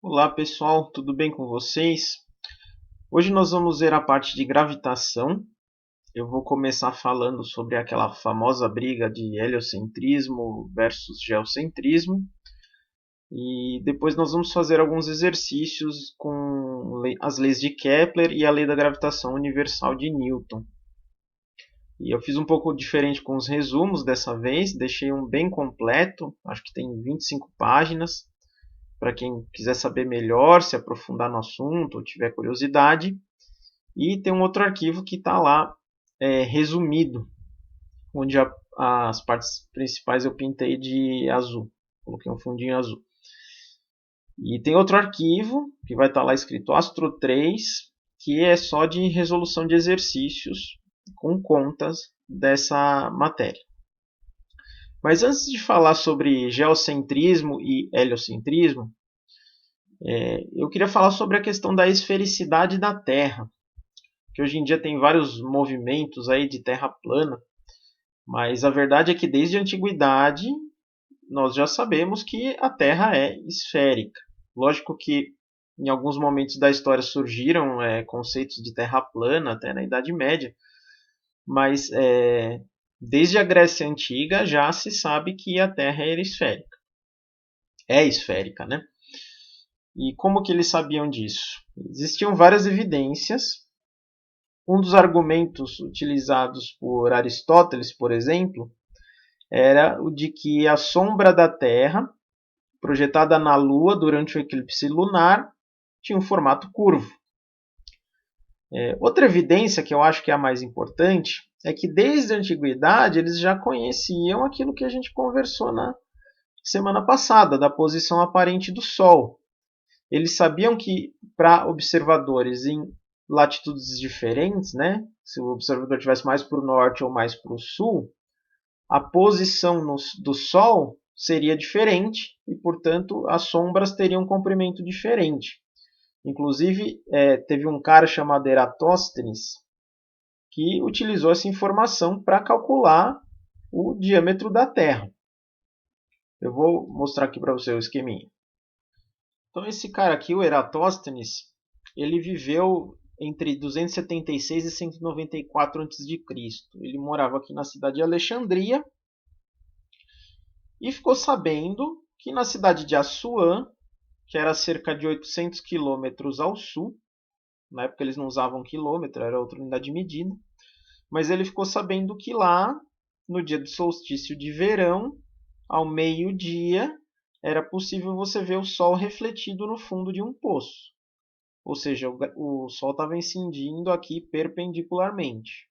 Olá pessoal, tudo bem com vocês? Hoje nós vamos ver a parte de gravitação. Eu vou começar falando sobre aquela famosa briga de heliocentrismo versus geocentrismo e depois nós vamos fazer alguns exercícios com as leis de Kepler e a lei da gravitação universal de Newton. E eu fiz um pouco diferente com os resumos dessa vez, deixei um bem completo, acho que tem 25 páginas para quem quiser saber melhor, se aprofundar no assunto ou tiver curiosidade. E tem um outro arquivo que está lá resumido, onde as partes principais eu pintei de azul, coloquei um fundinho azul. E tem outro arquivo que vai estar lá escrito Astro 3, que é só de resolução de exercícios com contas dessa matéria. Mas antes de falar sobre geocentrismo e heliocentrismo, eu queria falar sobre a questão da esfericidade da Terra, que hoje em dia tem vários movimentos aí de terra plana, mas a verdade é que desde a antiguidade nós já sabemos que a Terra é esférica. Lógico que em alguns momentos da história surgiram conceitos de terra plana, até na Idade Média, mas desde a Grécia Antiga já se sabe que a Terra era esférica. É esférica, né? E como que eles sabiam disso? Existiam várias evidências. Um dos argumentos utilizados por Aristóteles, por exemplo, era o de que a sombra da Terra, projetada na Lua durante o eclipse lunar, tinha um formato curvo. Outra evidência, que eu acho que é a mais importante, é que desde a antiguidade eles já conheciam aquilo que a gente conversou na semana passada, da posição aparente do Sol. Eles sabiam que para observadores em latitudes diferentes, né, se o observador estivesse mais para o norte ou mais para o sul, a posição do Sol seria diferente e, portanto, as sombras teriam um comprimento diferente. Inclusive, teve um cara chamado Eratóstenes que utilizou essa informação para calcular o diâmetro da Terra. Eu vou mostrar aqui para você o esqueminha. Então, esse cara aqui, o Eratóstenes, ele viveu entre 276 e 194 a.C. Ele morava aqui na cidade de Alexandria e ficou sabendo que na cidade de Assuã, que era cerca de 800 quilômetros ao sul, na época eles não usavam quilômetro, era outra unidade de medida, mas ele ficou sabendo que lá, no dia do solstício de verão, ao meio-dia, era possível você ver o sol refletido no fundo de um poço. Ou seja, o sol estava incidindo aqui perpendicularmente.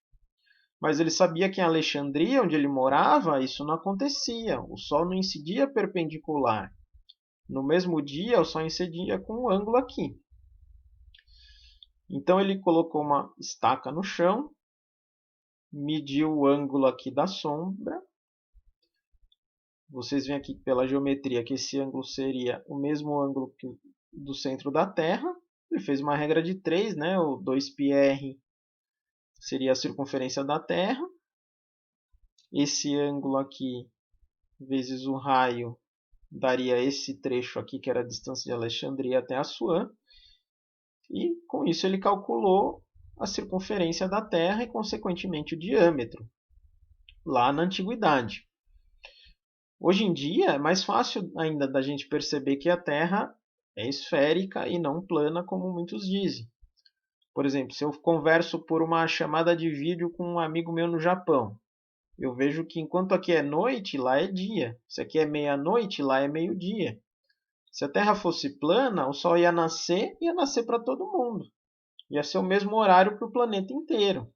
Mas ele sabia que em Alexandria, onde ele morava, isso não acontecia. O sol não incidia perpendicular. No mesmo dia, o sol incidia com um ângulo aqui. Então ele colocou uma estaca no chão, mediu o ângulo aqui da sombra. Vocês veem aqui pela geometria que esse ângulo seria o mesmo ângulo que do centro da Terra. Ele fez uma regra de 3, né? O 2πr seria a circunferência da Terra. Esse ângulo aqui vezes o raio daria esse trecho aqui, que era a distância de Alexandria até Assuã. E com isso ele calculou a circunferência da Terra e, consequentemente, o diâmetro, lá na antiguidade. Hoje em dia é mais fácil ainda da gente perceber que a Terra é esférica e não plana, como muitos dizem. Por exemplo, se eu converso por uma chamada de vídeo com um amigo meu no Japão, eu vejo que enquanto aqui é noite, lá é dia. Se aqui é meia-noite, lá é meio-dia. Se a Terra fosse plana, o Sol ia nascer para todo mundo. Ia ser o mesmo horário para o planeta inteiro.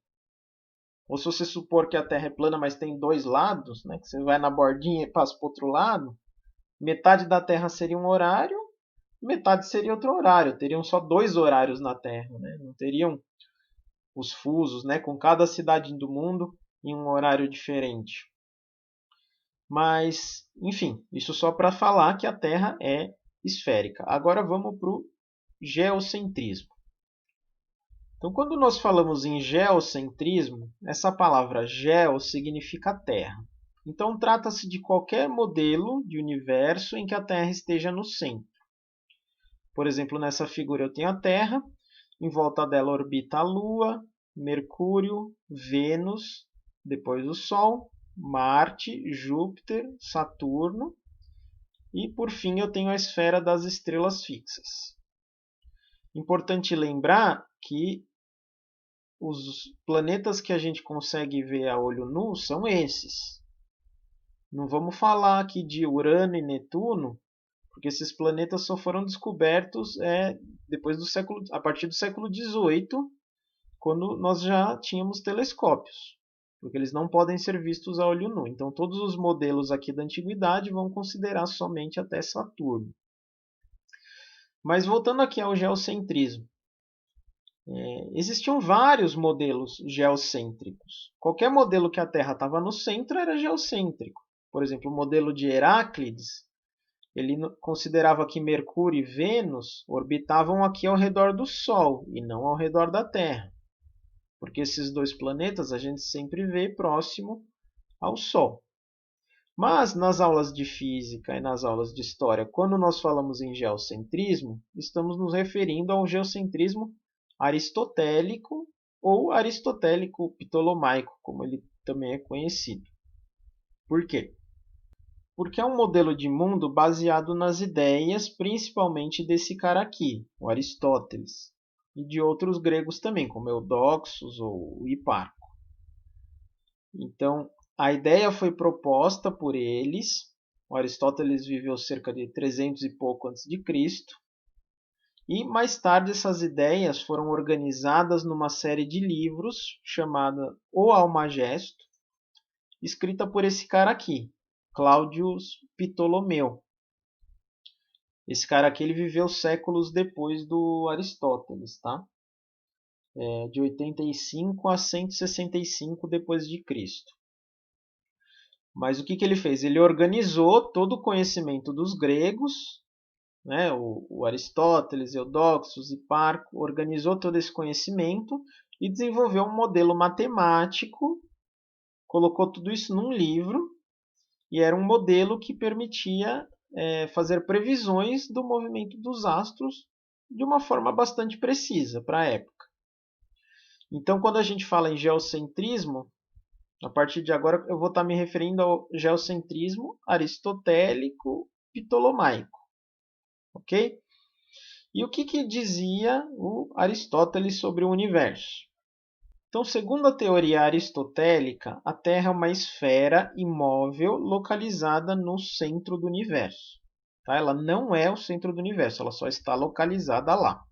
Ou se você supor que a Terra é plana, mas tem dois lados, né, que você vai na bordinha e passa para o outro lado, metade da Terra seria um horário, metade seria outro horário. Teriam só dois horários na Terra, né? Não teriam os fusos, né, com cada cidade do mundo em um horário diferente. Mas, enfim, isso só para falar que a Terra é esférica. Agora vamos para o geocentrismo. Então, quando nós falamos em geocentrismo, essa palavra geo significa terra. Então, trata-se de qualquer modelo de universo em que a Terra esteja no centro. Por exemplo, nessa figura eu tenho a Terra, em volta dela orbita a Lua, Mercúrio, Vênus, depois o Sol, Marte, Júpiter, Saturno e, por fim, eu tenho a esfera das estrelas fixas. Importante lembrar que os planetas que a gente consegue ver a olho nu são esses. Não vamos falar aqui de Urano e Netuno, porque esses planetas só foram descobertos depois a partir do século XVIII, quando nós já tínhamos telescópios, porque eles não podem ser vistos a olho nu. Então, todos os modelos aqui da antiguidade vão considerar somente até Saturno. Mas voltando aqui ao geocentrismo, existiam vários modelos geocêntricos. Qualquer modelo que a Terra estava no centro era geocêntrico. Por exemplo, o modelo de Heráclides, ele considerava que Mercúrio e Vênus orbitavam aqui ao redor do Sol e não ao redor da Terra. Porque esses dois planetas a gente sempre vê próximo ao Sol. Mas nas aulas de física e nas aulas de história, quando nós falamos em geocentrismo, estamos nos referindo ao geocentrismo aristotélico ou aristotélico-ptolomaico, como ele também é conhecido. Por quê? Porque é um modelo de mundo baseado nas ideias, principalmente desse cara aqui, o Aristóteles, e de outros gregos também, como Eudoxos ou Hiparco. Então, a ideia foi proposta por eles. O Aristóteles viveu cerca de 300 e pouco antes de Cristo. E mais tarde essas ideias foram organizadas numa série de livros chamada O Almagesto, escrita por esse cara aqui, Cláudius Ptolomeu. Esse cara aqui ele viveu séculos depois do Aristóteles, tá? De 85 a 165 depois de Cristo. Mas o que ele fez? Ele organizou todo o conhecimento dos gregos, né? o Aristóteles, Eudoxos, Hiparco, organizou todo esse conhecimento e desenvolveu um modelo matemático, colocou tudo isso num livro, e era um modelo que permitia fazer previsões do movimento dos astros de uma forma bastante precisa para a época. Então, quando a gente fala em geocentrismo, a partir de agora eu vou estar me referindo ao geocentrismo aristotélico-ptolomaico. Ok? E o que dizia o Aristóteles sobre o universo? Então, segundo a teoria aristotélica, a Terra é uma esfera imóvel localizada no centro do universo. Tá? Ela não é o centro do universo, ela só está localizada lá.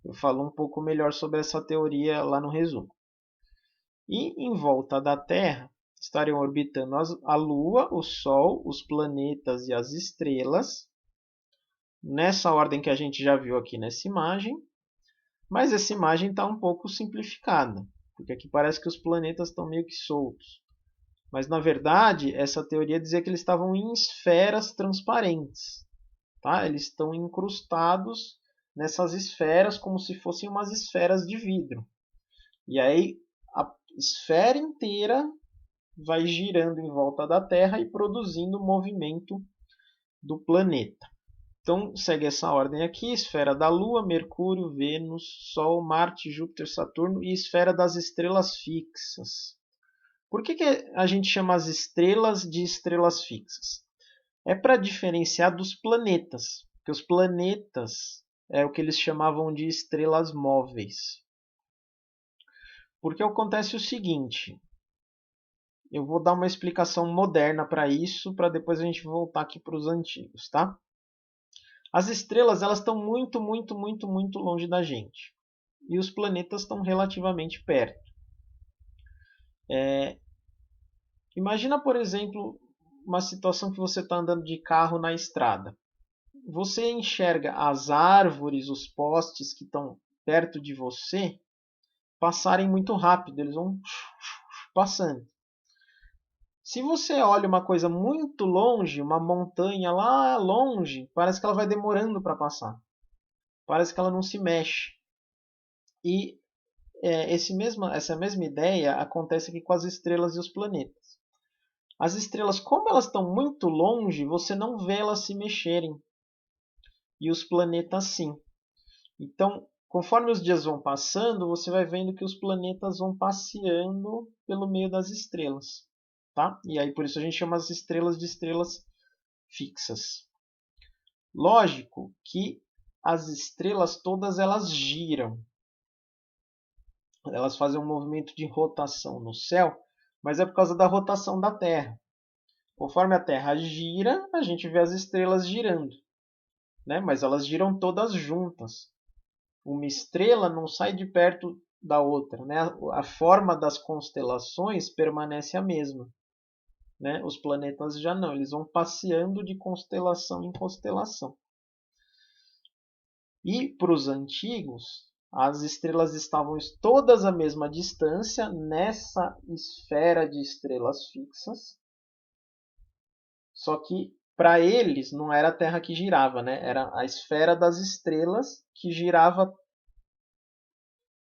Eu falo um pouco melhor sobre essa teoria lá no resumo. E em volta da Terra estariam orbitando a Lua, o Sol, os planetas e as estrelas, nessa ordem que a gente já viu aqui nessa imagem, mas essa imagem está um pouco simplificada, porque aqui parece que os planetas estão meio que soltos. Mas, na verdade, essa teoria dizia que eles estavam em esferas transparentes. Tá? Eles estão incrustados nessas esferas como se fossem umas esferas de vidro. E aí a esfera inteira vai girando em volta da Terra e produzindo o movimento do planeta. Então, segue essa ordem aqui: esfera da Lua, Mercúrio, Vênus, Sol, Marte, Júpiter, Saturno e esfera das estrelas fixas. Por que a gente chama as estrelas de estrelas fixas? É para diferenciar dos planetas, porque os planetas é o que eles chamavam de estrelas móveis. Porque acontece o seguinte, eu vou dar uma explicação moderna para isso, para depois a gente voltar aqui para os antigos, tá? As estrelas elas estão muito, muito, muito, muito longe da gente. E os planetas estão relativamente perto. Imagina, por exemplo, uma situação que você está andando de carro na estrada. Você enxerga as árvores, os postes que estão perto de você passarem muito rápido, eles vão passando. Se você olha uma coisa muito longe, uma montanha lá longe, parece que ela vai demorando para passar. Parece que ela não se mexe. E essa mesma ideia acontece aqui com as estrelas e os planetas. As estrelas, como elas estão muito longe, você não vê elas se mexerem. e os planetas sim. Então, conforme os dias vão passando, você vai vendo que os planetas vão passeando pelo meio das estrelas, tá? E aí por isso a gente chama as estrelas de estrelas fixas. Lógico que as estrelas todas elas giram. Elas fazem um movimento de rotação no céu, mas é por causa da rotação da Terra. Conforme a Terra gira, a gente vê as estrelas girando, né? Mas elas giram todas juntas. Uma estrela não sai de perto da outra, né? A forma das constelações permanece a mesma, né? Os planetas já não, eles vão passeando de constelação em constelação. E para os antigos, as estrelas estavam todas à mesma distância nessa esfera de estrelas fixas. Só que para eles não era a Terra que girava, né? Era a esfera das estrelas que girava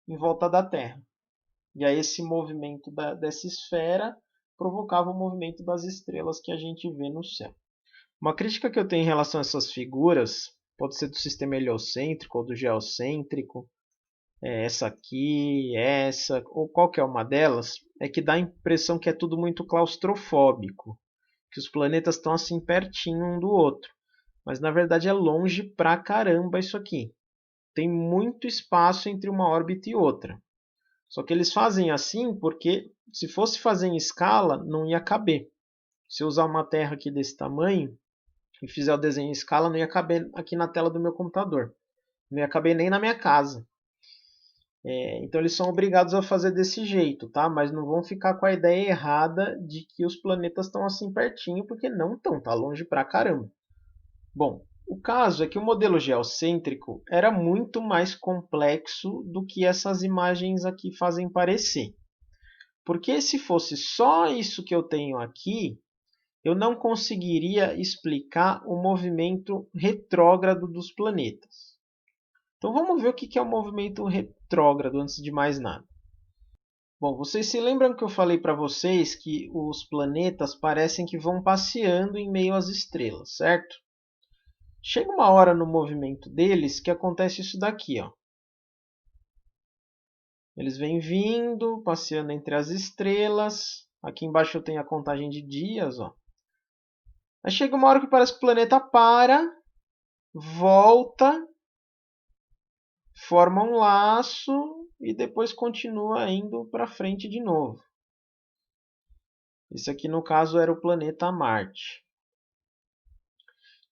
em volta da Terra. E aí esse movimento dessa esfera provocava o movimento das estrelas que a gente vê no céu. Uma crítica que eu tenho em relação a essas figuras, pode ser do sistema heliocêntrico ou do geocêntrico, essa aqui, essa, ou qualquer uma delas, é que dá a impressão que é tudo muito claustrofóbico, que os planetas estão assim pertinho um do outro. Mas na verdade é longe pra caramba isso aqui. Tem muito espaço entre uma órbita e outra. Só que eles fazem assim porque se fosse fazer em escala, não ia caber. Se eu usar uma Terra aqui desse tamanho e fizer o desenho em escala, não ia caber aqui na tela do meu computador. Não ia caber nem na minha casa. Então eles são obrigados a fazer desse jeito, tá? Mas não vão ficar com a ideia errada de que os planetas estão assim pertinho, porque não estão, tá longe pra caramba. Bom, o caso é que o modelo geocêntrico era muito mais complexo do que essas imagens aqui fazem parecer. Porque se fosse só isso que eu tenho aqui, eu não conseguiria explicar o movimento retrógrado dos planetas. Então vamos ver o que é o movimento retrógrado antes de mais nada. Bom, vocês se lembram que eu falei para vocês que os planetas parecem que vão passeando em meio às estrelas, certo? Chega uma hora no movimento deles que acontece isso daqui, ó. Eles vêm vindo, passeando entre as estrelas. Aqui embaixo eu tenho a contagem de dias, ó. Aí chega uma hora que parece que o planeta para, volta, forma um laço e depois continua indo para frente de novo. Esse aqui, no caso, era o planeta Marte.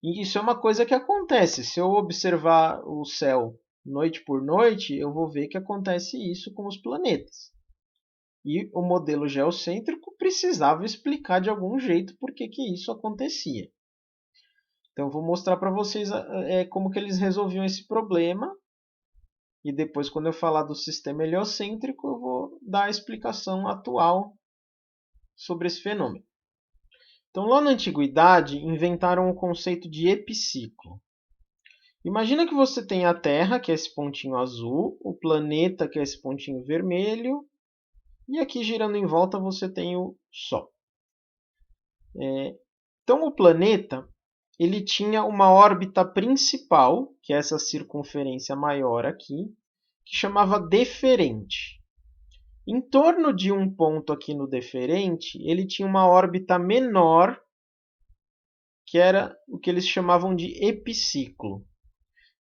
E isso é uma coisa que acontece. Se eu observar o céu noite por noite, eu vou ver que acontece isso com os planetas. E o modelo geocêntrico precisava explicar de algum jeito por que isso acontecia. Então, eu vou mostrar para vocês como que eles resolviam esse problema. E depois, quando eu falar do sistema heliocêntrico, eu vou dar a explicação atual sobre esse fenômeno. Então, lá na antiguidade, inventaram o conceito de epiciclo. Imagina que você tem a Terra, que é esse pontinho azul, o planeta, que é esse pontinho vermelho, e aqui girando em volta você tem o Sol. Então, o planeta ele tinha uma órbita principal, que é essa circunferência maior aqui, que chamava deferente. Em torno de um ponto aqui no deferente, ele tinha uma órbita menor, que era o que eles chamavam de epiciclo.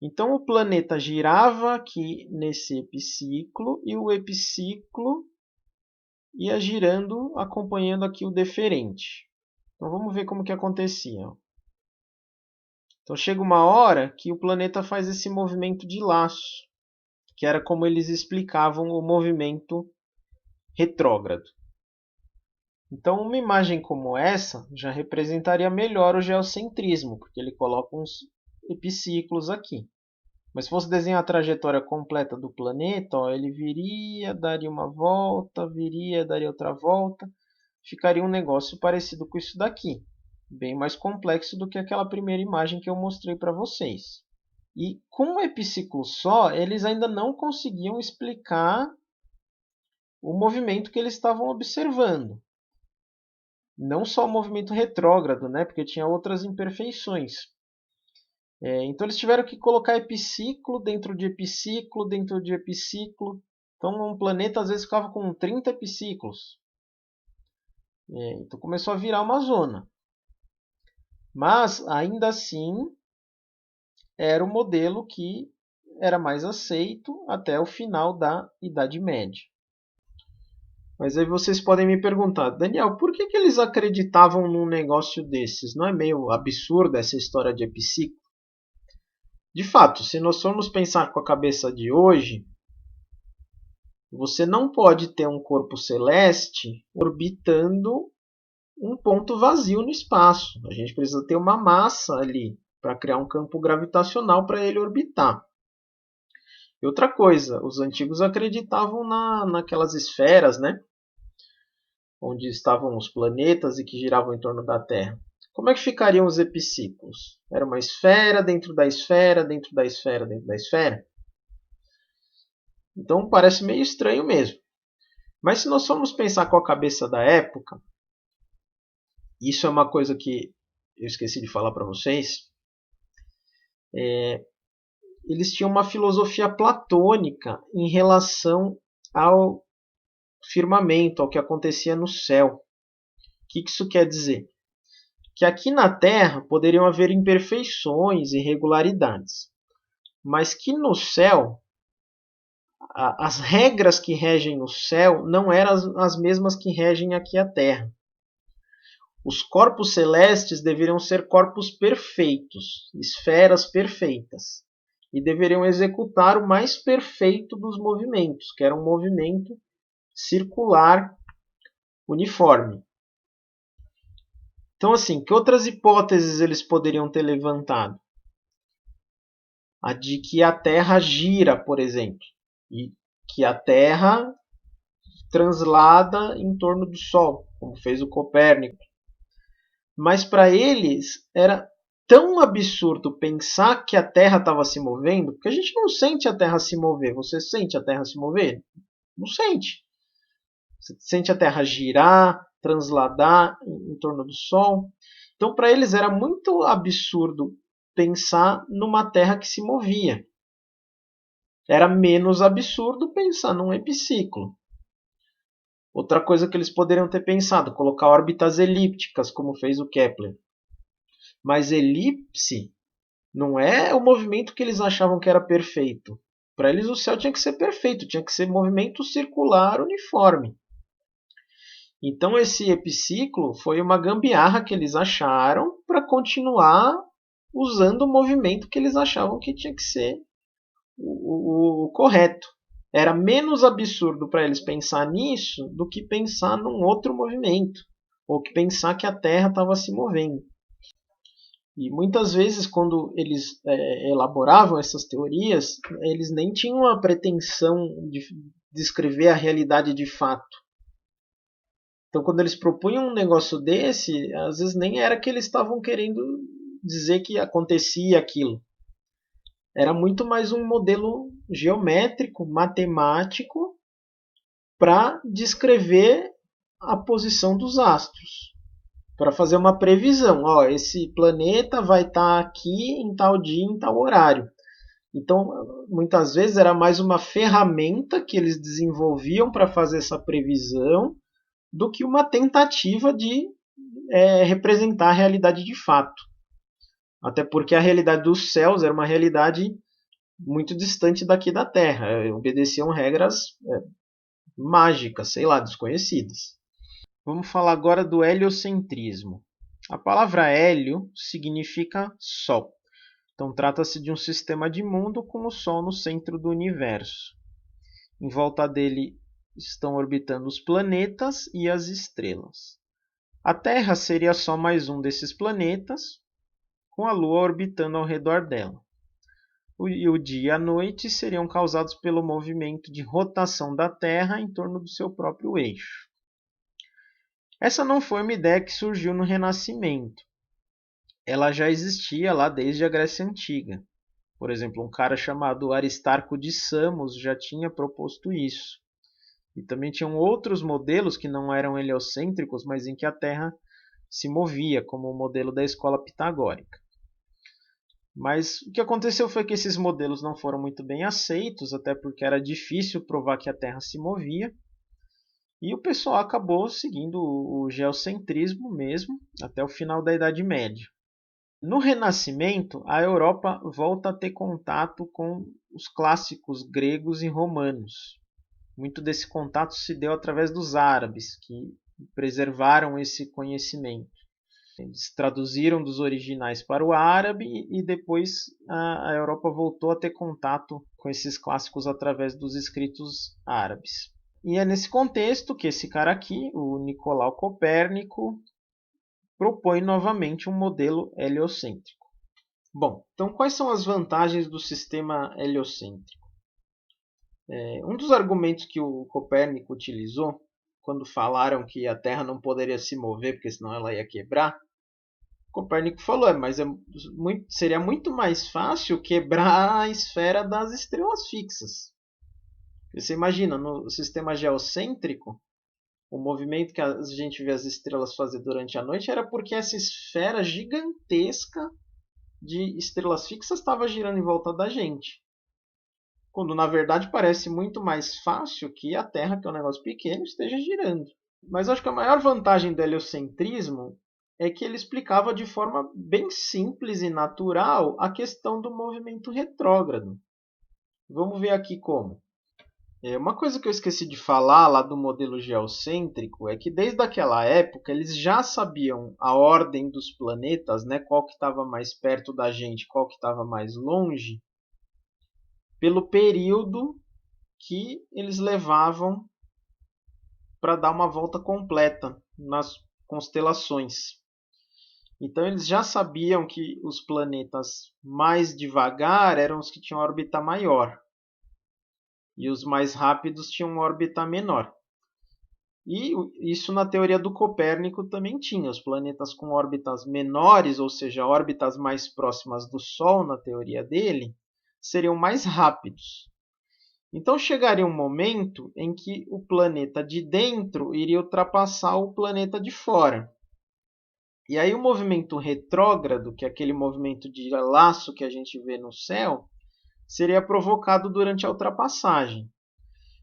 Então, o planeta girava aqui nesse epiciclo e o epiciclo ia girando, acompanhando aqui o deferente. Então, vamos ver como que acontecia. Então, chega uma hora que o planeta faz esse movimento de laço, que era como eles explicavam o movimento retrógrado. Então, uma imagem como essa já representaria melhor o geocentrismo, porque ele coloca uns epiciclos aqui. Mas se fosse desenhar a trajetória completa do planeta, ó, ele viria, daria uma volta, viria, daria outra volta. Ficaria um negócio parecido com isso daqui. Bem mais complexo do que aquela primeira imagem que eu mostrei para vocês. E com um epiciclo só, eles ainda não conseguiam explicar o movimento que eles estavam observando. Não só o movimento retrógrado, né? Porque tinha outras imperfeições. Então eles tiveram que colocar epiciclo dentro de epiciclo dentro de epiciclo. Então um planeta às vezes ficava com 30 epiciclos. Então começou a virar uma zona. Mas ainda assim era o modelo que era mais aceito até o final da Idade Média. Mas aí vocês podem me perguntar, Daniel, por que eles acreditavam num negócio desses? Não é meio absurda essa história de epiciclo? De fato, se nós formos pensar com a cabeça de hoje, você não pode ter um corpo celeste orbitando um ponto vazio no espaço. A gente precisa ter uma massa ali para criar um campo gravitacional para ele orbitar. E outra coisa, os antigos acreditavam naquelas esferas, né? Onde estavam os planetas e que giravam em torno da Terra. Como é que ficariam os epiciclos? Era uma esfera dentro da esfera, dentro da esfera, dentro da esfera? Então parece meio estranho mesmo. Mas se nós formos pensar com a cabeça da época, isso é uma coisa que eu esqueci de falar para vocês, eles tinham uma filosofia platônica em relação ao firmamento, ao que acontecia no céu. O que isso quer dizer? Que aqui na Terra poderiam haver imperfeições e irregularidades, mas que no céu, as regras que regem o céu não eram as mesmas que regem aqui a Terra. Os corpos celestes deveriam ser corpos perfeitos, esferas perfeitas, e deveriam executar o mais perfeito dos movimentos, que era um movimento circular uniforme. Então, assim, que outras hipóteses eles poderiam ter levantado? A de que a Terra gira, por exemplo, e que a Terra translada em torno do Sol, como fez o Copérnico. Mas para eles era tão absurdo pensar que a Terra estava se movendo, porque a gente não sente a Terra se mover. Você sente a Terra se mover? Não sente. Você sente a Terra girar, transladar em torno do Sol. Então, para eles era muito absurdo pensar numa Terra que se movia. Era menos absurdo pensar num epiciclo. Outra coisa que eles poderiam ter pensado, colocar órbitas elípticas, como fez o Kepler. Mas elipse não é o movimento que eles achavam que era perfeito. Para eles o céu tinha que ser perfeito, tinha que ser movimento circular uniforme. Então esse epiciclo foi uma gambiarra que eles acharam para continuar usando o movimento que eles achavam que tinha que ser o correto. Era menos absurdo para eles pensar nisso do que pensar num outro movimento, ou que pensar que a Terra estava se movendo. E muitas vezes, quando eles elaboravam essas teorias, eles nem tinham a pretensão de descrever a realidade de fato. Então, quando eles propunham um negócio desse, às vezes nem era que eles estavam querendo dizer que acontecia aquilo. Era muito mais um modelo geométrico, matemático, para descrever a posição dos astros, para fazer uma previsão. Ó, esse planeta vai estar aqui em tal dia, em tal horário. Então, muitas vezes era mais uma ferramenta que eles desenvolviam para fazer essa previsão do que uma tentativa de representar a realidade de fato. Até porque a realidade dos céus era uma realidade muito distante daqui da Terra. Obedeciam regras mágicas, sei lá, desconhecidas. Vamos falar agora do heliocentrismo. A palavra hélio significa Sol. Então trata-se de um sistema de mundo com o Sol no centro do universo. Em volta dele estão orbitando os planetas e as estrelas. A Terra seria só mais um desses planetas, com a Lua orbitando ao redor dela. E o dia e a noite seriam causados pelo movimento de rotação da Terra em torno do seu próprio eixo. Essa não foi uma ideia que surgiu no Renascimento. Ela já existia lá desde a Grécia Antiga. Por exemplo, um cara chamado Aristarco de Samos já tinha proposto isso. E também tinham outros modelos que não eram heliocêntricos, mas em que a Terra se movia, como o modelo da escola pitagórica. Mas o que aconteceu foi que esses modelos não foram muito bem aceitos, até porque era difícil provar que a Terra se movia. E o pessoal acabou seguindo o geocentrismo mesmo, até o final da Idade Média. No Renascimento, a Europa volta a ter contato com os clássicos gregos e romanos. Muito desse contato se deu através dos árabes, que preservaram esse conhecimento. Eles traduziram dos originais para o árabe e depois a Europa voltou a ter contato com esses clássicos através dos escritos árabes. E é nesse contexto que esse cara aqui, o Nicolau Copérnico, propõe novamente um modelo heliocêntrico. Bom, então quais são as vantagens do sistema heliocêntrico? Um dos argumentos que o Copérnico utilizou quando falaram que a Terra não poderia se mover porque senão ela ia quebrar, Copérnico falou, mas seria muito mais fácil quebrar a esfera das estrelas fixas. Você imagina, no sistema geocêntrico, o movimento que a gente vê as estrelas fazer durante a noite era porque essa esfera gigantesca de estrelas fixas estava girando em volta da gente. Quando na verdade parece muito mais fácil que a Terra, que é um negócio pequeno, esteja girando. Mas acho que a maior vantagem do heliocentrismo é que ele explicava de forma bem simples e natural a questão do movimento retrógrado. Vamos ver aqui como. Uma coisa que eu esqueci de falar lá do modelo geocêntrico é que desde aquela época eles já sabiam a ordem dos planetas, né, qual que estava mais perto da gente, qual que estava mais longe, pelo período que eles levavam para dar uma volta completa nas constelações. Então eles já sabiam que os planetas mais devagar eram os que tinham órbita maior e os mais rápidos tinham órbita menor. E isso na teoria do Copérnico também tinha. Os planetas com órbitas menores, ou seja, órbitas mais próximas do Sol, na teoria dele, seriam mais rápidos. Então chegaria um momento em que o planeta de dentro iria ultrapassar o planeta de fora. E aí o movimento retrógrado, que é aquele movimento de laço que a gente vê no céu, seria provocado durante a ultrapassagem.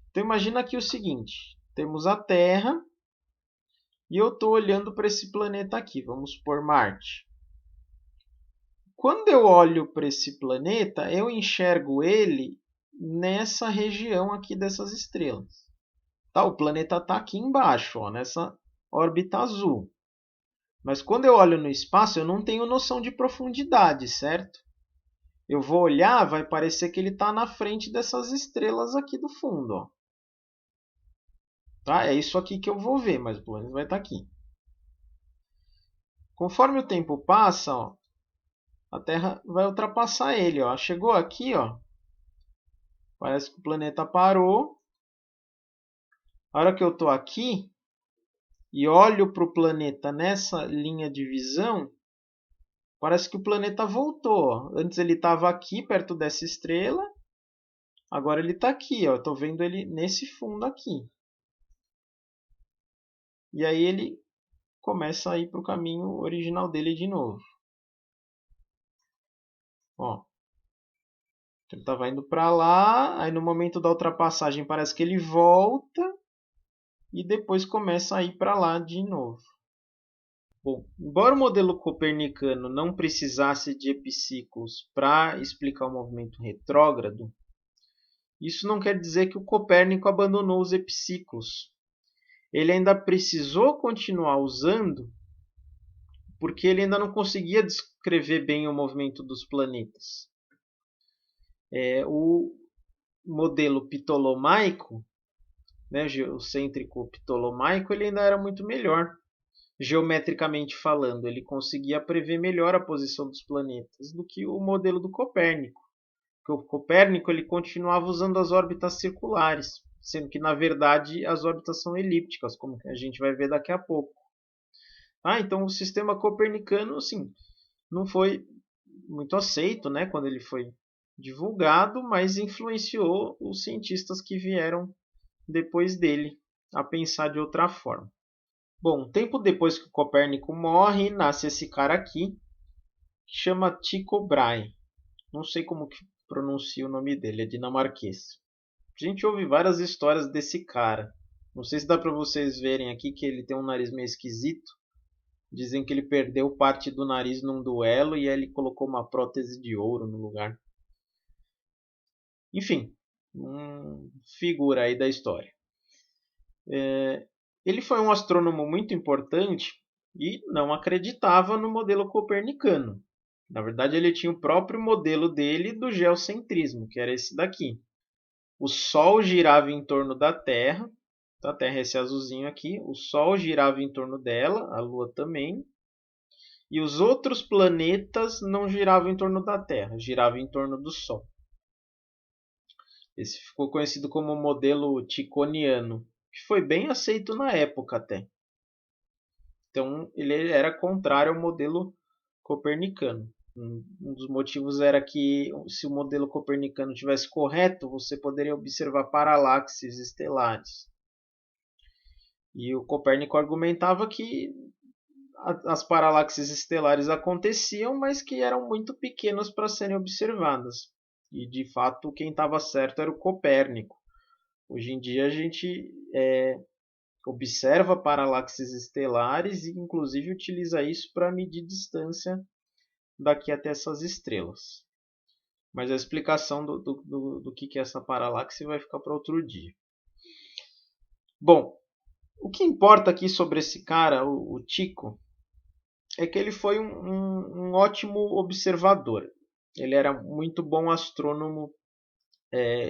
Então imagina aqui o seguinte, temos a Terra e eu estou olhando para esse planeta aqui, vamos supor Marte. Quando eu olho para esse planeta, eu enxergo ele nessa região aqui dessas estrelas. Tá, o planeta está aqui embaixo, ó, nessa órbita azul. Mas quando eu olho no espaço, eu não tenho noção de profundidade, certo? Eu vou olhar, vai parecer que ele está na frente dessas estrelas aqui do fundo. Ó. Tá? É isso aqui que eu vou ver, mas o planeta vai estar aqui. Conforme o tempo passa, ó, a Terra vai ultrapassar ele. Ó. Chegou aqui, ó, parece que o planeta parou. A hora que eu estou aqui e olho para o planeta nessa linha de visão, parece que o planeta voltou. Antes ele estava aqui, perto dessa estrela. Agora ele está aqui. Ó. Estou vendo ele nesse fundo aqui. E aí ele começa a ir para o caminho original dele de novo. Ó. Ele estava indo para lá. Aí no momento da ultrapassagem parece que ele volta. E depois começa a ir para lá de novo. Bom, embora o modelo copernicano não precisasse de epiciclos para explicar o movimento retrógrado, isso não quer dizer que o Copérnico abandonou os epiciclos. Ele ainda precisou continuar usando, porque ele ainda não conseguia descrever bem o movimento dos planetas. O modelo ptolomaico, né, geocêntrico ptolomaico, ele ainda era muito melhor. Geometricamente falando, ele conseguia prever melhor a posição dos planetas do que o modelo do Copérnico. Porque o Copérnico ele continuava usando as órbitas circulares, sendo que na verdade as órbitas são elípticas, como a gente vai ver daqui a pouco. Então o sistema copernicano assim, não foi muito aceito, né, quando ele foi divulgado, mas influenciou os cientistas que vieram depois dele a pensar de outra forma. Bom, tempo depois que o Copérnico morre, nasce esse cara aqui, que chama Tycho Brahe. Não sei como que pronuncia o nome dele, é dinamarquês. A gente ouve várias histórias desse cara. Não sei se dá para vocês verem aqui que ele tem um nariz meio esquisito. Dizem que ele perdeu parte do nariz num duelo e aí ele colocou uma prótese de ouro no lugar. Enfim, figura aí da história. Ele foi um astrônomo muito importante e não acreditava no modelo copernicano. Na verdade, ele tinha o próprio modelo dele do geocentrismo, que era esse daqui. O Sol girava em torno da Terra, a Terra é esse azulzinho aqui, o Sol girava em torno dela, a Lua também, e os outros planetas não giravam em torno da Terra, giravam em torno do Sol. Esse ficou conhecido como o modelo ticoniano, que foi bem aceito na época até. Então, ele era contrário ao modelo copernicano. Um dos motivos era que, se o modelo copernicano tivesse correto, você poderia observar paralaxes estelares. E o Copérnico argumentava que as paralaxes estelares aconteciam, mas que eram muito pequenas para serem observadas. E, de fato, quem estava certo era o Copérnico. Hoje em dia, a gente observa paralaxes estelares e, inclusive, utiliza isso para medir distância daqui até essas estrelas. Mas a explicação do que é essa paralaxe vai ficar para outro dia. Bom, o que importa aqui sobre esse cara, o Tycho, é que ele foi um ótimo observador. Ele era muito bom astrônomo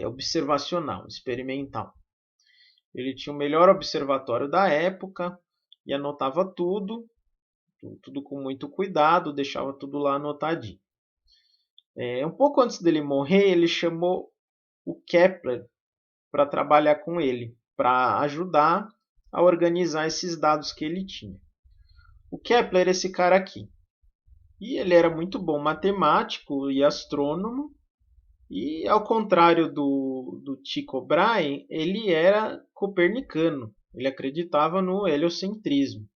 observacional, experimental. Ele tinha o melhor observatório da época e anotava tudo com muito cuidado, deixava tudo lá anotadinho. Um pouco antes dele morrer, ele chamou o Kepler para trabalhar com ele, para ajudar a organizar esses dados que ele tinha. O Kepler é esse cara aqui. E ele era muito bom matemático e astrônomo. E ao contrário do Tycho Brahe, ele era copernicano. Ele acreditava no heliocentrismo.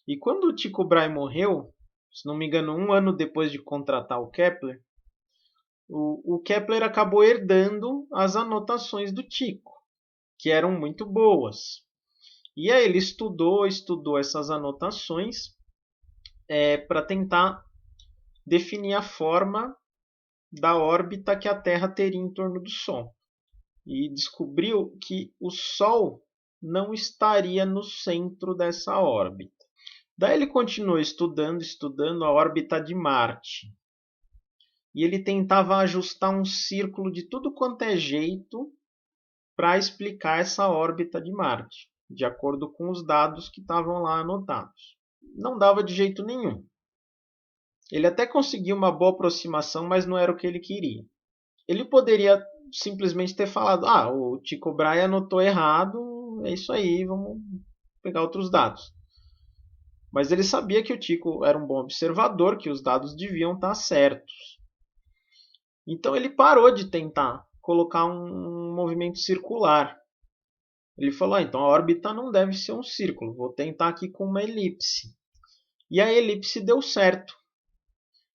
E quando o Tycho Brahe morreu, se não me engano, 1 ano depois de contratar o Kepler, o Kepler acabou herdando as anotações do Tycho, que eram muito boas. E aí ele estudou essas anotações para tentar definir a forma da órbita que a Terra teria em torno do Sol. E descobriu que o Sol não estaria no centro dessa órbita. Daí ele continuou estudando a órbita de Marte. E ele tentava ajustar um círculo de tudo quanto é jeito para explicar essa órbita de Marte, de acordo com os dados que estavam lá anotados. Não dava de jeito nenhum. Ele até conseguiu uma boa aproximação, mas não era o que ele queria. Ele poderia simplesmente ter falado: o Tycho Brahe anotou errado, é isso aí, vamos pegar outros dados. Mas ele sabia que o Tycho era um bom observador, que os dados deviam estar certos. Então ele parou de tentar colocar um movimento circular. Ele falou: então a órbita não deve ser um círculo, vou tentar aqui com uma elipse. E a elipse deu certo.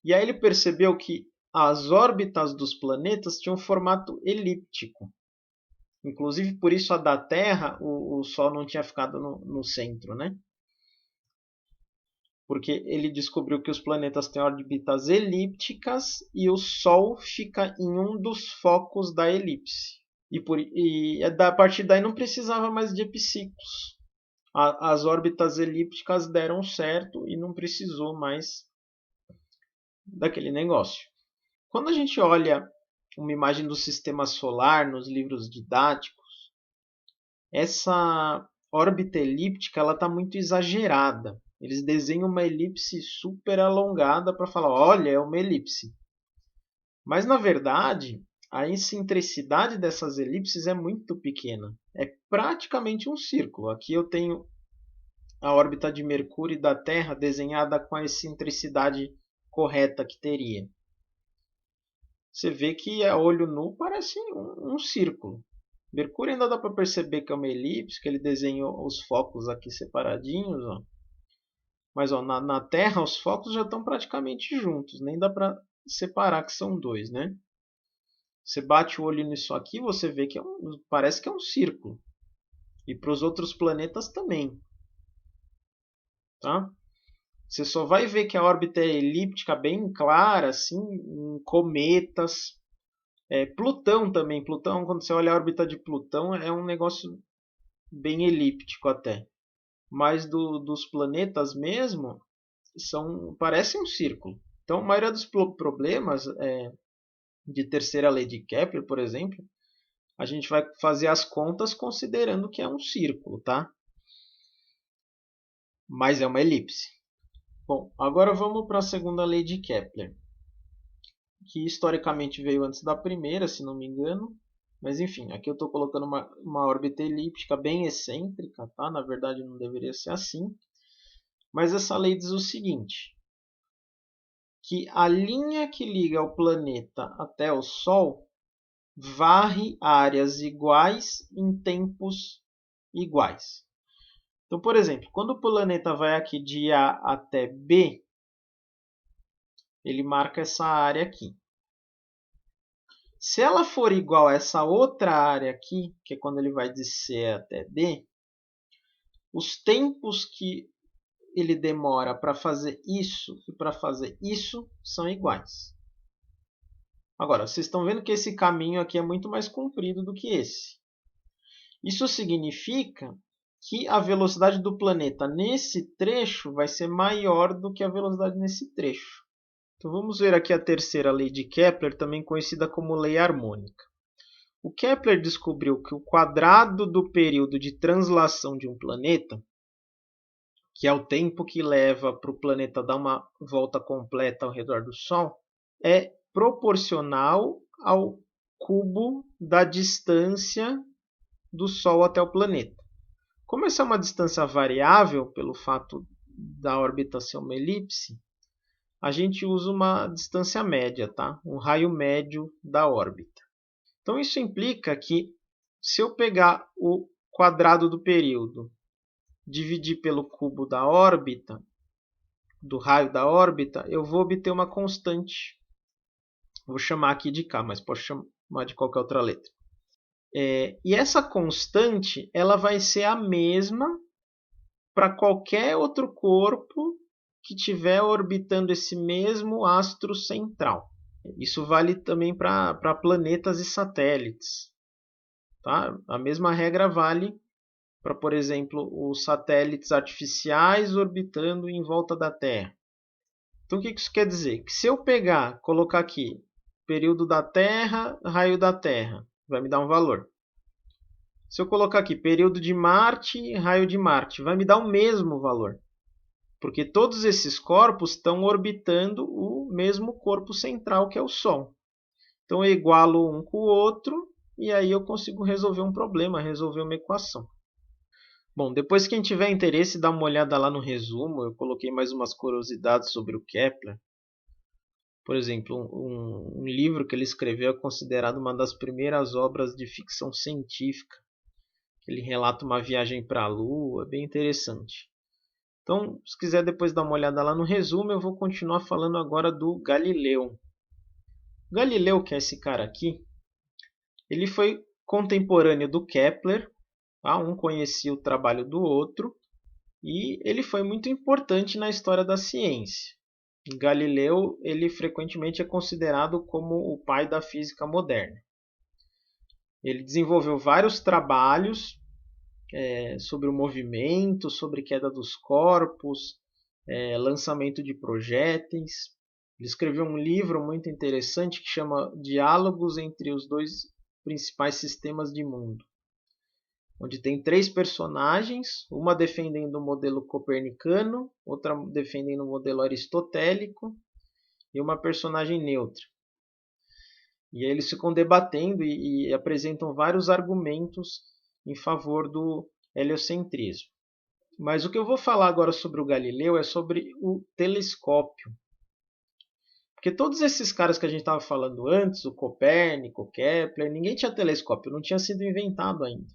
E aí ele percebeu que as órbitas dos planetas tinham um formato elíptico. Inclusive, por isso a da Terra, o Sol não tinha ficado no centro, né? Porque ele descobriu que os planetas têm órbitas elípticas e o Sol fica em um dos focos da elipse. E a partir daí não precisava mais de epiciclos. As órbitas elípticas deram certo e não precisou mais daquele negócio. Quando a gente olha uma imagem do sistema solar nos livros didáticos, essa órbita elíptica está muito exagerada. Eles desenham uma elipse super alongada para falar: olha, é uma elipse. Mas, na verdade, a excentricidade dessas elipses é muito pequena. É praticamente um círculo. Aqui eu tenho a órbita de Mercúrio e da Terra desenhada com a excentricidade correta que teria. Você vê que a olho nu parece um círculo. Mercúrio ainda dá para perceber que é uma elipse, que ele desenhou os focos aqui separadinhos. Ó. Mas na Terra os focos já estão praticamente juntos, nem dá para separar que são dois, né? Você bate o olho nisso aqui, você vê que parece que é um círculo. E para os outros planetas também. Tá? Você só vai ver que a órbita é elíptica bem clara, assim, em cometas. Plutão também. Plutão, quando você olha a órbita de Plutão, é um negócio bem elíptico até. Mas dos planetas mesmo, parece um círculo. Então, a maioria dos problemas de terceira lei de Kepler, por exemplo, a gente vai fazer as contas considerando que é um círculo, tá? Mas é uma elipse. Bom, agora vamos para a segunda lei de Kepler, que historicamente veio antes da primeira, se não me engano. Mas enfim, aqui eu estou colocando uma órbita elíptica bem excêntrica, tá? Na verdade não deveria ser assim. Mas essa lei diz o seguinte, que a linha que liga o planeta até o Sol varre áreas iguais em tempos iguais. Então, por exemplo, quando o planeta vai aqui de A até B, ele marca essa área aqui. Se ela for igual a essa outra área aqui, que é quando ele vai de C até D, os tempos que ele demora para fazer isso e para fazer isso são iguais. Agora, vocês estão vendo que esse caminho aqui é muito mais comprido do que esse. Isso significa que a velocidade do planeta nesse trecho vai ser maior do que a velocidade nesse trecho. Então vamos ver aqui a terceira lei de Kepler, também conhecida como lei harmônica. O Kepler descobriu que o quadrado do período de translação de um planeta, que é o tempo que leva para o planeta dar uma volta completa ao redor do Sol, é proporcional ao cubo da distância do Sol até o planeta. Como essa é uma distância variável, pelo fato da órbita ser uma elipse, a gente usa uma distância média, tá? Um raio médio da órbita. Então isso implica que se eu pegar o quadrado do período, dividir pelo cubo da órbita, do raio da órbita, eu vou obter uma constante. Vou chamar aqui de K, mas posso chamar de qualquer outra letra. E essa constante ela vai ser a mesma para qualquer outro corpo que estiver orbitando esse mesmo astro central. Isso vale também para planetas e satélites. Tá? A mesma regra vale para, por exemplo, os satélites artificiais orbitando em volta da Terra. Então, o que isso quer dizer? Que se eu colocar aqui, período da Terra, raio da Terra, vai me dar um valor. Se eu colocar aqui, período de Marte, raio de Marte, vai me dar o mesmo valor. Porque todos esses corpos estão orbitando o mesmo corpo central, que é o Sol. Então, eu igualo um com o outro e aí eu consigo resolver um problema, resolver uma equação. Bom, depois quem tiver interesse, dá uma olhada lá no resumo. Eu coloquei mais umas curiosidades sobre o Kepler. Por exemplo, um livro que ele escreveu é considerado uma das primeiras obras de ficção científica. Ele relata uma viagem para a Lua, é bem interessante. Então, se quiser depois dar uma olhada lá no resumo, eu vou continuar falando agora do Galileu. Galileu, que é esse cara aqui, ele foi contemporâneo do Kepler, tá? Um conhecia o trabalho do outro, e ele foi muito importante na história da ciência. Galileu ele frequentemente é considerado como o pai da física moderna. Ele desenvolveu vários trabalhos sobre o movimento, sobre queda dos corpos, lançamento de projéteis. Ele escreveu um livro muito interessante que chama Diálogos entre os dois principais sistemas de mundo, onde tem 3 personagens, uma defendendo o modelo copernicano, outra defendendo o modelo aristotélico e uma personagem neutra. E aí eles ficam debatendo e apresentam vários argumentos em favor do heliocentrismo. Mas o que eu vou falar agora sobre o Galileu é sobre o telescópio. Porque todos esses caras que a gente estava falando antes, o Copérnico, o Kepler, ninguém tinha telescópio, não tinha sido inventado ainda.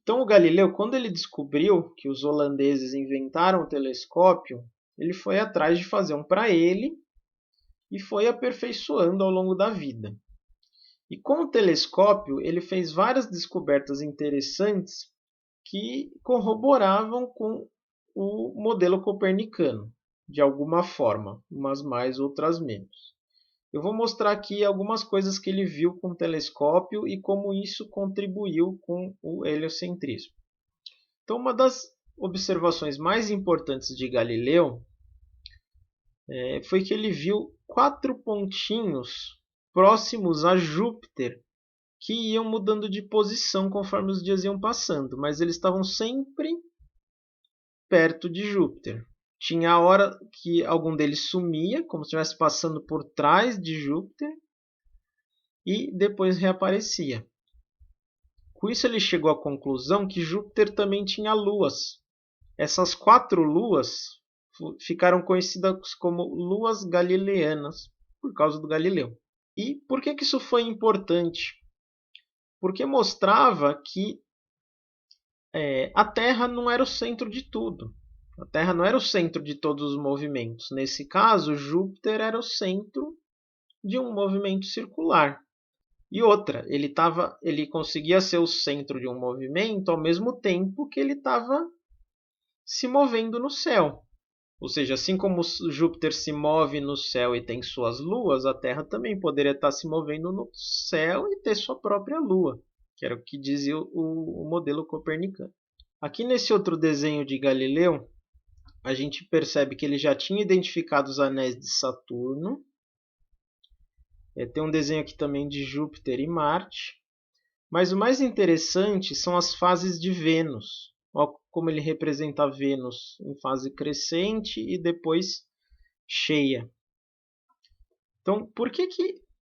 Então o Galileu, quando ele descobriu que os holandeses inventaram o telescópio, ele foi atrás de fazer um para ele e foi aperfeiçoando ao longo da vida. E com o telescópio, ele fez várias descobertas interessantes que corroboravam com o modelo copernicano, de alguma forma, umas mais, outras menos. Eu vou mostrar aqui algumas coisas que ele viu com o telescópio e como isso contribuiu com o heliocentrismo. Então, uma das observações mais importantes de Galileu foi que ele viu 4 pontinhos próximos a Júpiter que iam mudando de posição conforme os dias iam passando, mas eles estavam sempre perto de Júpiter. Tinha a hora que algum deles sumia, como se estivesse passando por trás de Júpiter, e depois reaparecia. Com isso, ele chegou à conclusão que Júpiter também tinha luas. Essas 4 luas ficaram conhecidas como luas galileanas, por causa do Galileu. E por que isso foi importante? Porque mostrava que a Terra não era o centro de tudo. A Terra não era o centro de todos os movimentos. Nesse caso, Júpiter era o centro de um movimento circular. E outra, ele conseguia ser o centro de um movimento ao mesmo tempo que ele estava se movendo no céu. Ou seja, assim como Júpiter se move no céu e tem suas luas, a Terra também poderia estar se movendo no céu e ter sua própria lua, que era o que dizia o modelo copernicano. Aqui nesse outro desenho de Galileu, a gente percebe que ele já tinha identificado os anéis de Saturno. Tem um desenho aqui também de Júpiter e Marte. Mas o mais interessante são as fases de Vênus. Olha como ele representa Vênus em fase crescente e depois cheia. Então, por que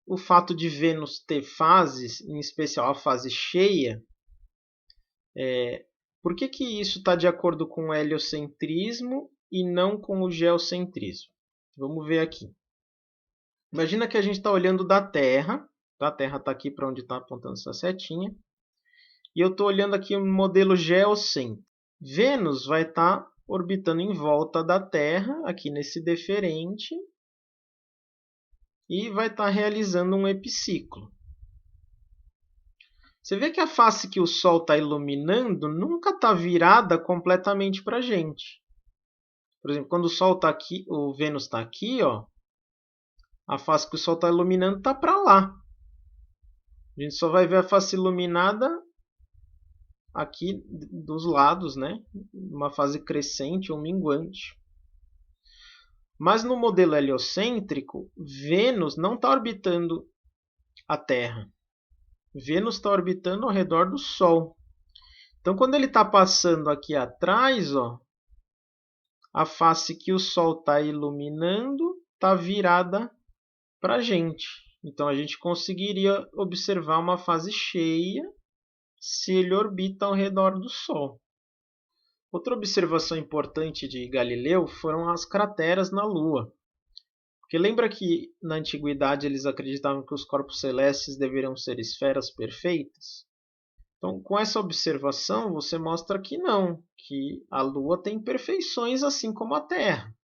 o fato de Vênus ter fases, em especial a fase cheia, por que isso está de acordo com o heliocentrismo e não com o geocentrismo? Vamos ver aqui. Imagina que a gente está olhando da Terra. A Terra está aqui para onde está apontando essa setinha. E eu estou olhando aqui o modelo geocêntrico. Vênus vai estar orbitando em volta da Terra, aqui nesse deferente, e vai estar realizando um epiciclo. Você vê que a face que o Sol está iluminando nunca está virada completamente para a gente. Por exemplo, quando o Sol está aqui, o Vênus está aqui, ó, a face que o Sol está iluminando está para lá. A gente só vai ver a face iluminada aqui dos lados, né? Uma fase crescente ou minguante. Mas no modelo heliocêntrico, Vênus não está orbitando a Terra. Vênus está orbitando ao redor do Sol. Então, quando ele está passando aqui atrás, ó, a face que o Sol está iluminando está virada para a gente. Então, a gente conseguiria observar uma fase cheia se ele orbita ao redor do Sol. Outra observação importante de Galileu foram as crateras na Lua. Porque lembra que na antiguidade eles acreditavam que os corpos celestes deveriam ser esferas perfeitas? Então, com essa observação, você mostra que não, que a Lua tem imperfeições assim como a Terra.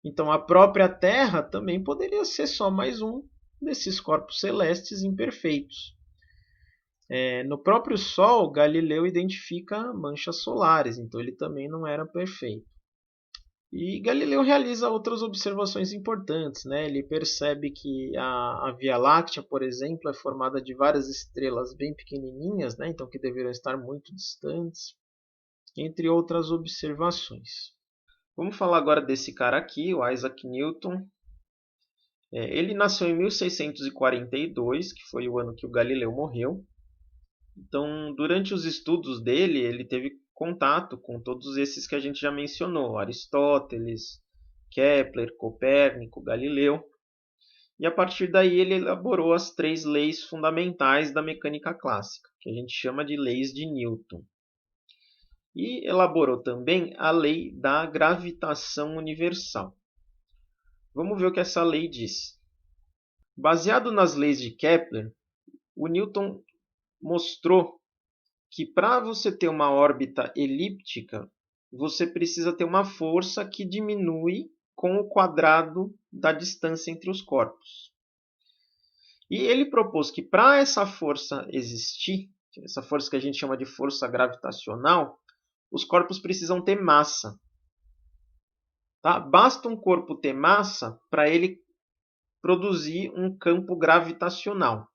Então, a própria Terra também poderia ser só mais um desses corpos celestes imperfeitos. No próprio Sol, Galileu identifica manchas solares, então ele também não era perfeito. E Galileu realiza outras observações importantes, né? Ele percebe que a Via Láctea, por exemplo, é formada de várias estrelas bem pequenininhas, né? Então que deveriam estar muito distantes, entre outras observações. Vamos falar agora desse cara aqui, o Isaac Newton. Ele nasceu em 1642, que foi o ano que o Galileu morreu. Então, durante os estudos dele, ele teve contato com todos esses que a gente já mencionou: Aristóteles, Kepler, Copérnico, Galileu. E a partir daí ele elaborou as 3 leis fundamentais da mecânica clássica, que a gente chama de leis de Newton. E elaborou também a lei da gravitação universal. Vamos ver o que essa lei diz. Baseado nas leis de Kepler, o Newton mostrou que para você ter uma órbita elíptica, você precisa ter uma força que diminui com o quadrado da distância entre os corpos. E ele propôs que para essa força existir, essa força que a gente chama de força gravitacional, os corpos precisam ter massa. Tá? Basta um corpo ter massa para ele produzir um campo gravitacional.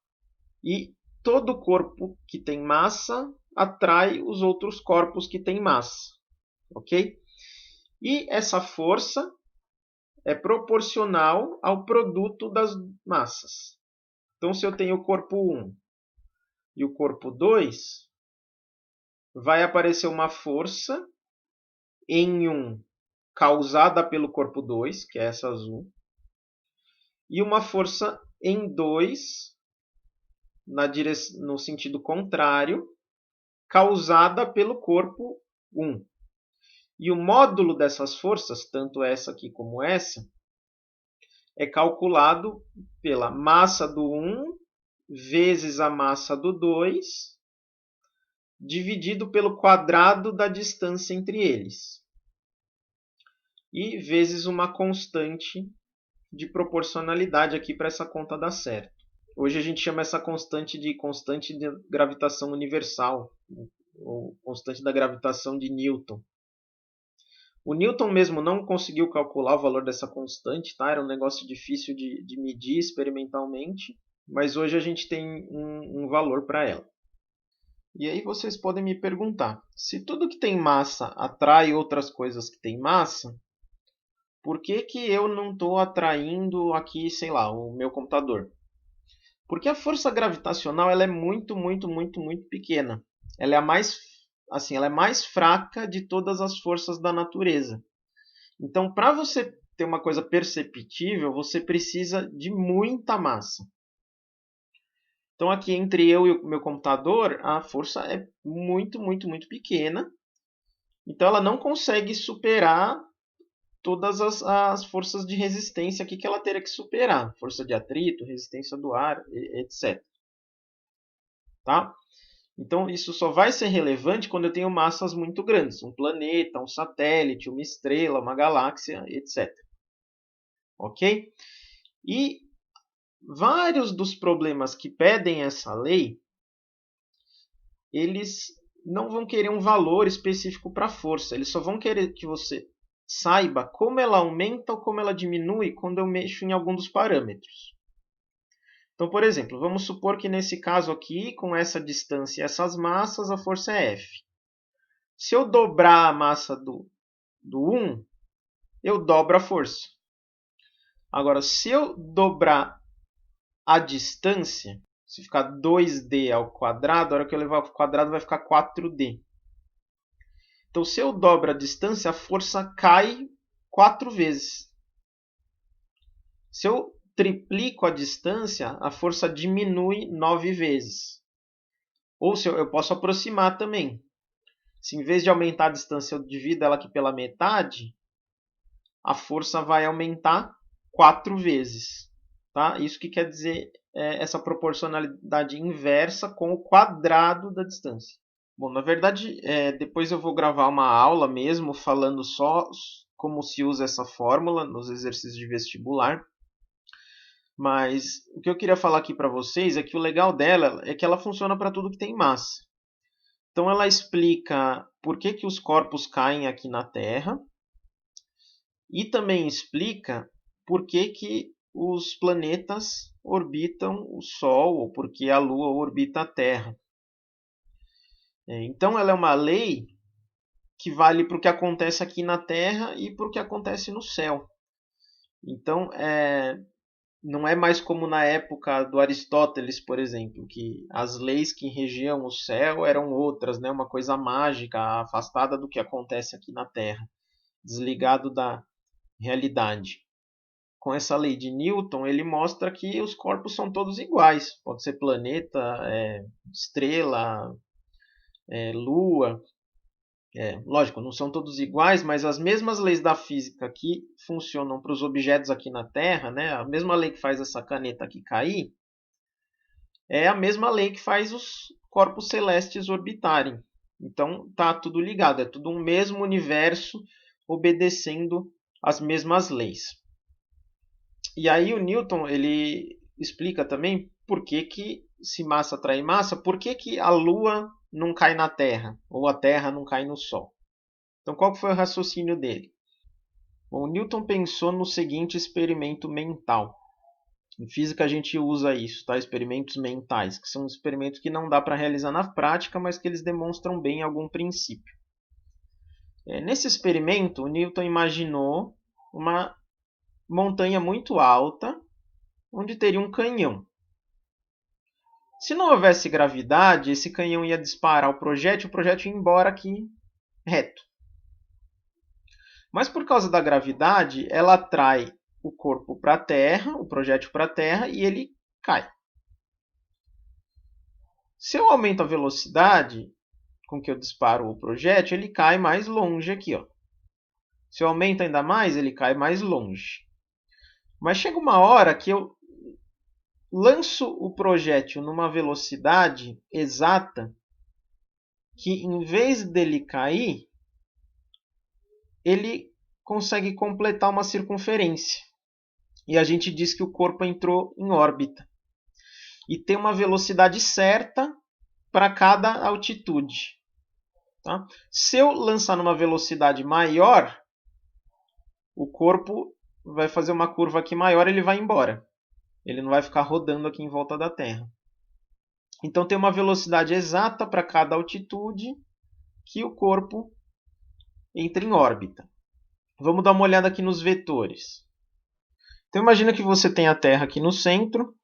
E todo corpo que tem massa atrai os outros corpos que têm massa. Ok? E essa força é proporcional ao produto das massas. Então, se eu tenho o corpo 1 e o corpo 2, vai aparecer uma força em 1 causada pelo corpo 2, que é essa azul, e uma força em 2, no sentido contrário, causada pelo corpo 1. E o módulo dessas forças, tanto essa aqui como essa, é calculado pela massa do 1 vezes a massa do 2, dividido pelo quadrado da distância entre eles, e vezes uma constante de proporcionalidade aqui para essa conta dar certo. Hoje a gente chama essa constante de gravitação universal, ou constante da gravitação de Newton. O Newton mesmo não conseguiu calcular o valor dessa constante, tá? Era um negócio difícil de medir experimentalmente, mas hoje a gente tem um valor para ela. E aí vocês podem me perguntar, se tudo que tem massa atrai outras coisas que têm massa, por que que eu não estou atraindo aqui, sei lá, o meu computador? Porque a força gravitacional ela é muito pequena. Ela é mais fraca de todas as forças da natureza. Então, para você ter uma coisa perceptível, você precisa de muita massa. Então, aqui entre eu e o meu computador, a força é muito pequena. Então, ela não consegue superar todas as forças de resistência aqui que ela teria que superar. Força de atrito, resistência do ar, etc. Tá? Então, isso só vai ser relevante quando eu tenho massas muito grandes. Um planeta, um satélite, uma estrela, uma galáxia, etc. Ok? E vários dos problemas que pedem essa lei, eles não vão querer um valor específico para a força. Eles só vão querer que você saiba como ela aumenta ou como ela diminui quando eu mexo em algum dos parâmetros. Então, por exemplo, vamos supor que nesse caso aqui, com essa distância e essas massas, a força é F. Se eu dobrar a massa do 1, eu dobro a força. Agora, se eu dobrar a distância, se ficar 2D ao quadrado, a hora que eu levar ao quadrado vai ficar 4D. Então, se eu dobro a distância, a força cai 4 vezes. Se eu triplico a distância, a força diminui 9 vezes. Ou se eu posso aproximar também. Se em vez de aumentar a distância eu divido ela aqui pela metade, a força vai aumentar 4 vezes. Tá? Isso que quer dizer essa proporcionalidade inversa com o quadrado da distância. Bom, na verdade, depois eu vou gravar uma aula mesmo falando só como se usa essa fórmula nos exercícios de vestibular. Mas o que eu queria falar aqui para vocês é que o legal dela é que ela funciona para tudo que tem massa. Então ela explica por que que os corpos caem aqui na Terra e também explica por que que os planetas orbitam o Sol ou por que a Lua orbita a Terra. Então ela é uma lei que vale para o que acontece aqui na Terra e para o que acontece no céu. Então, não é mais como na época do Aristóteles, por exemplo, que as leis que regiam o céu eram outras, né? Uma coisa mágica, afastada do que acontece aqui na Terra, desligado da realidade. Com essa lei de Newton, ele mostra que os corpos são todos iguais. Pode ser planeta, estrela, lua. Lógico, não são todos iguais, mas as mesmas leis da física que funcionam para os objetos aqui na Terra, né? A mesma lei que faz essa caneta aqui cair, é a mesma lei que faz os corpos celestes orbitarem. Então, tá tudo ligado, é tudo um mesmo universo obedecendo as mesmas leis. E aí o Newton ele explica também por que, que se massa atrai massa, por que, que a Lua não cai na Terra, ou a Terra não cai no Sol. Então qual foi o raciocínio dele? Bom, o Newton pensou no seguinte experimento mental. Em física a gente usa isso, tá? Experimentos mentais, que são experimentos que não dá para realizar na prática, mas que eles demonstram bem algum princípio. Nesse experimento, o Newton imaginou uma montanha muito alta, onde teria um canhão. Se não houvesse gravidade, esse canhão ia disparar o projétil ia embora aqui reto. Mas por causa da gravidade, ela atrai o corpo para a Terra, o projétil para a Terra, e ele cai. Se eu aumento a velocidade com que eu disparo o projétil, ele cai mais longe aqui. Ó. Se eu aumento ainda mais, ele cai mais longe. Mas chega uma hora que eu lanço o projétil numa velocidade exata que, em vez dele cair, ele consegue completar uma circunferência. E a gente diz que o corpo entrou em órbita. E tem uma velocidade certa para cada altitude. Tá? Se eu lançar numa velocidade maior, o corpo vai fazer uma curva aqui maior e ele vai embora. Ele não vai ficar rodando aqui em volta da Terra. Então tem uma velocidade exata para cada altitude que o corpo entra em órbita. Vamos dar uma olhada aqui nos vetores. Então imagina que você tem a Terra aqui no centro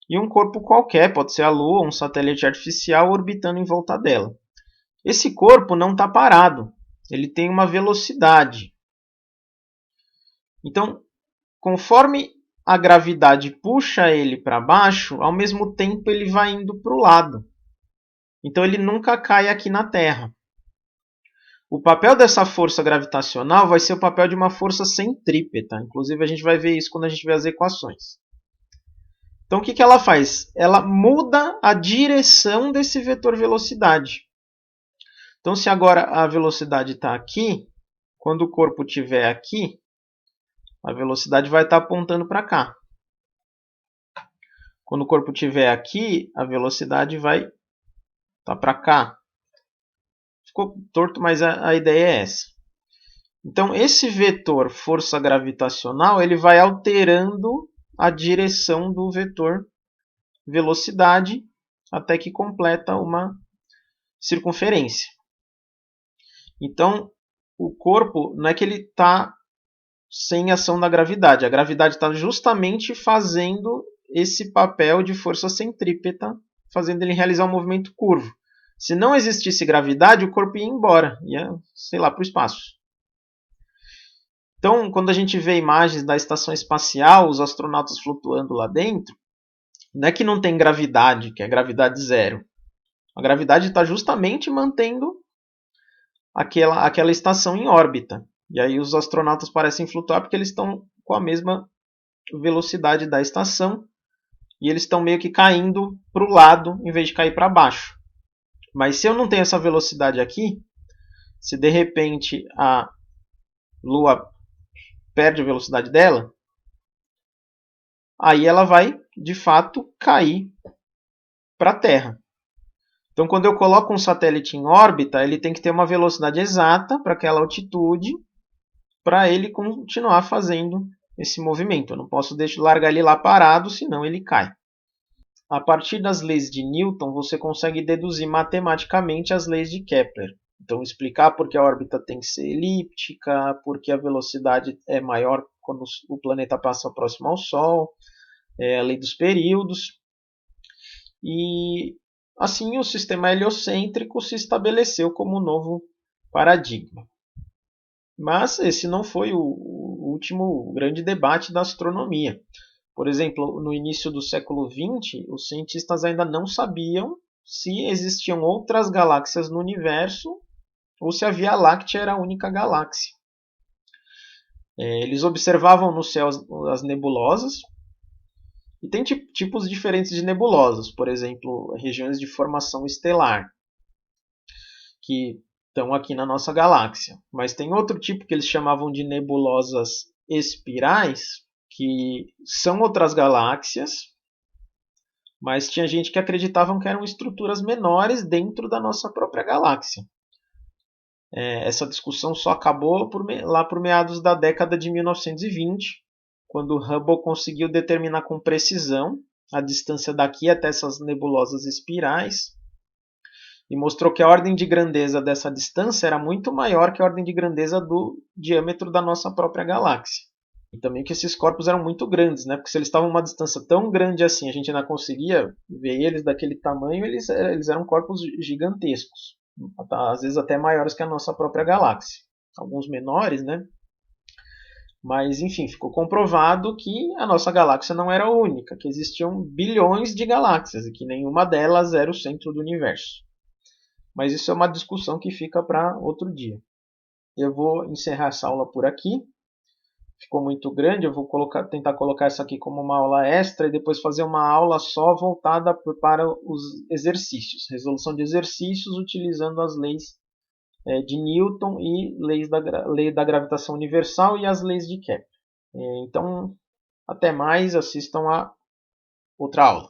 e um corpo qualquer, pode ser a Lua, um satélite artificial orbitando em volta dela. Esse corpo não está parado, ele tem uma velocidade. Então, conforme a gravidade puxa ele para baixo, ao mesmo tempo ele vai indo para o lado. Então ele nunca cai aqui na Terra. O papel dessa força gravitacional vai ser o papel de uma força centrípeta. Inclusive a gente vai ver isso quando a gente ver as equações. Então o que ela faz? Ela muda a direção desse vetor velocidade. Então se agora a velocidade está aqui, quando o corpo estiver aqui, a velocidade vai estar apontando para cá. Quando o corpo estiver aqui, a velocidade vai estar para cá. Ficou torto, mas a ideia é essa. Então, esse vetor força gravitacional ele vai alterando a direção do vetor velocidade até que completa uma circunferência. Então, o corpo não é que ele está sem ação da gravidade. A gravidade está justamente fazendo esse papel de força centrípeta, fazendo ele realizar um movimento curvo. Se não existisse gravidade, o corpo ia embora, ia, sei lá, para o espaço. Então, quando a gente vê imagens da estação espacial, os astronautas flutuando lá dentro, não é que não tem gravidade, que é gravidade zero. A gravidade está justamente mantendo aquela estação em órbita. E aí os astronautas parecem flutuar porque eles estão com a mesma velocidade da estação e eles estão meio que caindo para o lado em vez de cair para baixo. Mas se eu não tenho essa velocidade aqui, se de repente a Lua perde a velocidade dela, aí ela vai de fato cair para a Terra. Então, quando eu coloco um satélite em órbita, ele tem que ter uma velocidade exata para aquela altitude para ele continuar fazendo esse movimento. Eu não posso largar ele lá parado, senão ele cai. A partir das leis de Newton, você consegue deduzir matematicamente as leis de Kepler. Então, explicar por que a órbita tem que ser elíptica, por que a velocidade é maior quando o planeta passa próximo ao Sol, a lei dos períodos. E assim o sistema heliocêntrico se estabeleceu como um novo paradigma. Mas esse não foi o último grande debate da astronomia. Por exemplo, no início do século XX, os cientistas ainda não sabiam se existiam outras galáxias no universo ou se a Via Láctea era a única galáxia. Eles observavam no céu as nebulosas, e tem tipos diferentes de nebulosas, por exemplo, regiões de formação estelar, que estão aqui na nossa galáxia. Mas tem outro tipo que eles chamavam de nebulosas espirais, que são outras galáxias, mas tinha gente que acreditava que eram estruturas menores dentro da nossa própria galáxia. Essa discussão só acabou lá por meados da década de 1920, quando Hubble conseguiu determinar com precisão a distância daqui até essas nebulosas espirais e mostrou que a ordem de grandeza dessa distância era muito maior que a ordem de grandeza do diâmetro da nossa própria galáxia. E também que esses corpos eram muito grandes, né? Porque se eles estavam a uma distância tão grande assim, a gente ainda conseguia ver eles daquele tamanho, eles eram corpos gigantescos, às vezes até maiores que a nossa própria galáxia. Alguns menores, né? Mas, enfim, ficou comprovado que a nossa galáxia não era única, que existiam bilhões de galáxias e que nenhuma delas era o centro do universo. Mas isso é uma discussão que fica para outro dia. Eu vou encerrar essa aula por aqui. Ficou muito grande, eu vou tentar colocar essa aqui como uma aula extra e depois fazer uma aula só voltada para os exercícios, resolução de exercícios utilizando as leis de Newton e lei da gravitação universal e as leis de Kepler. Então, até mais, assistam a outra aula.